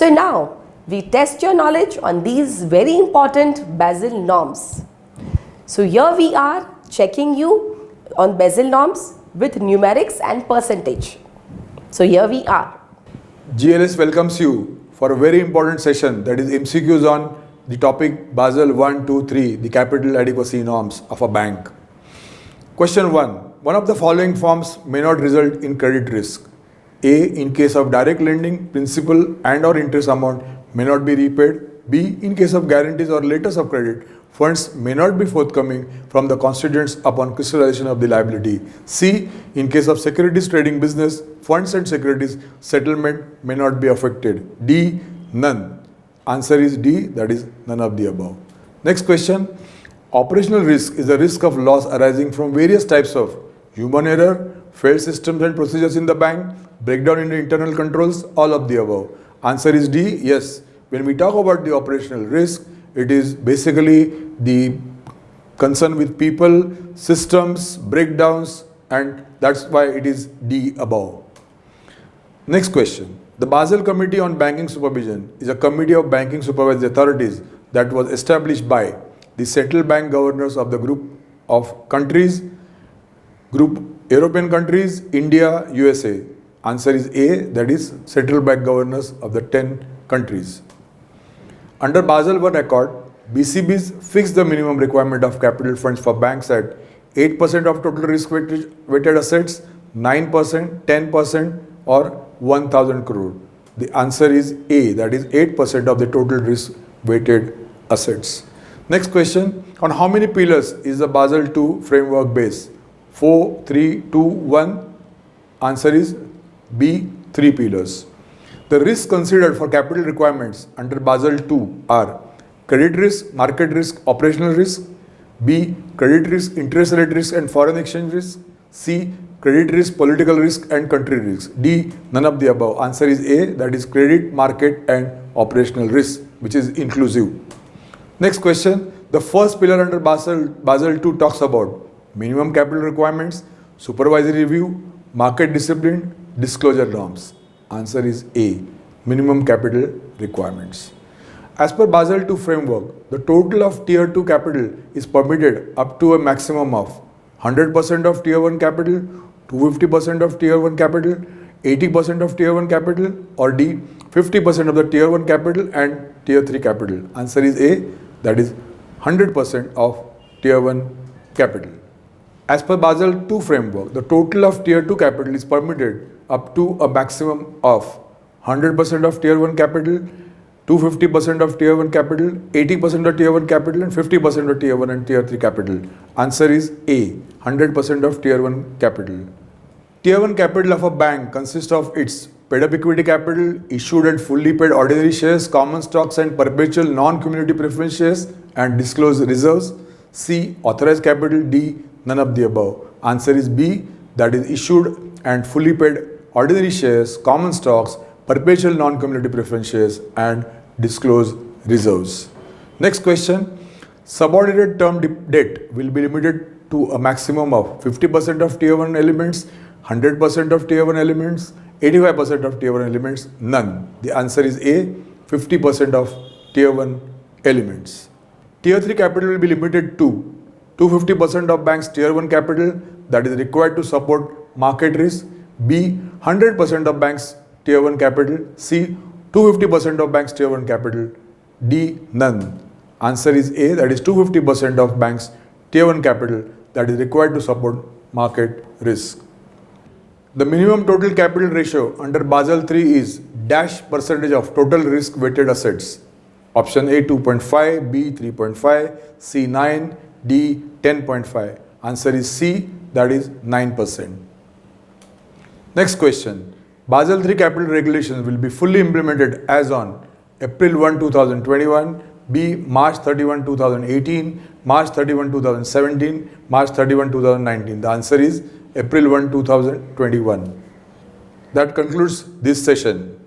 So now we test your knowledge on these very important Basle norms. So here we are checking you on Basle norms with numerics and percentage. So here we are. GLS welcomes you for a very important session, that is MCQs on the topic Basel 1, 2, 3, the capital adequacy norms of a bank. Question 1. One of the following forms may not result in credit risk. A. In case of direct lending, principal and or interest amount may not be repaid. B. In case of guarantees or letters of credit, funds may not be forthcoming from the constituents upon crystallization of the liability. C. In case of securities trading business, funds and securities settlement may not be affected. D. None. Answer is D, that is none of the above. Next question. Operational risk is the risk of loss arising from various types of human error, failed systems and procedures in the bank, breakdown in the internal controls, all of the above. Answer is D, yes. When we talk about the operational risk, it is basically the concern with people, systems, breakdowns, and that's why it is D above. Next question. The Basel Committee on Banking Supervision is a committee of banking supervisory authorities that was established by the central bank governors of the group of countries, group European countries, India, USA. Answer is A, that is central bank governors of the 10 countries. Under Basel I Accord, BCBs fixed the minimum requirement of capital funds for banks at 8% of total risk-weighted assets, 9%, 10% or 1,000 crore. The answer is A, that is 8% of the total risk-weighted assets. Next question. On how many pillars is the Basel II framework based? 4, 3, 2, 1. Answer is B, 3 pillars. The risks considered for capital requirements under Basel II are credit risk, market risk, operational risk. B, credit risk, interest rate risk and foreign exchange risk. C, credit risk, political risk and country risk. D, none of the above. Answer is A, that is credit, market and operational risk, which is inclusive. Next question. The first pillar under Basel II talks about minimum capital requirements, supervisory review, market discipline, disclosure norms. Answer is A, minimum capital requirements. As per Basel II framework, the total of Tier 2 capital is permitted up to a maximum of 100% of Tier 1 capital, 250% of Tier 1 capital, 80% of Tier 1 capital, or D, 50% of the Tier 1 capital and Tier 3 capital. Answer is A, that is 100% of Tier 1 capital. As per Basel II framework, the total of Tier 2 capital is permitted up to a maximum of 100% of Tier 1 capital, 250% of Tier 1 capital, 80% of Tier 1 capital and 50% of Tier 1 and Tier 3 capital. Answer is A, 100% of Tier 1 capital. Tier 1 capital of a bank consists of its paid-up equity capital, issued and fully paid ordinary shares, common stocks and perpetual non-cumulative preference shares and disclosed reserves. C, authorized capital. D, none of the above. Answer is B, that is issued and fully paid ordinary shares, common stocks, perpetual non-cumulative preference shares and disclosed reserves. Next question. Subordinated term debt will be limited to a maximum of 50% of Tier 1 elements, 100% of Tier 1 elements, 85% of Tier 1 elements, none. The answer is A, 50% of Tier 1 elements. Tier 3 capital will be limited to 250% of banks' Tier 1 capital that is required to support market risk. B, 100% of banks' Tier 1 capital. C, 250% of banks' Tier 1 capital. D, none. Answer is A, that is 250% of banks' Tier 1 capital that is required to support market risk. The minimum total capital ratio under Basel III is dash percentage of total risk weighted assets. Option A 2.5, B 3.5, C 9, D 10.5. Answer is C, that is 9%. Next question. Basel III capital regulations will be fully implemented as on April 1, 2021, B March 31, 2018, March 31, 2017, March 31, 2019. The answer is April 1, 2021. That concludes this session.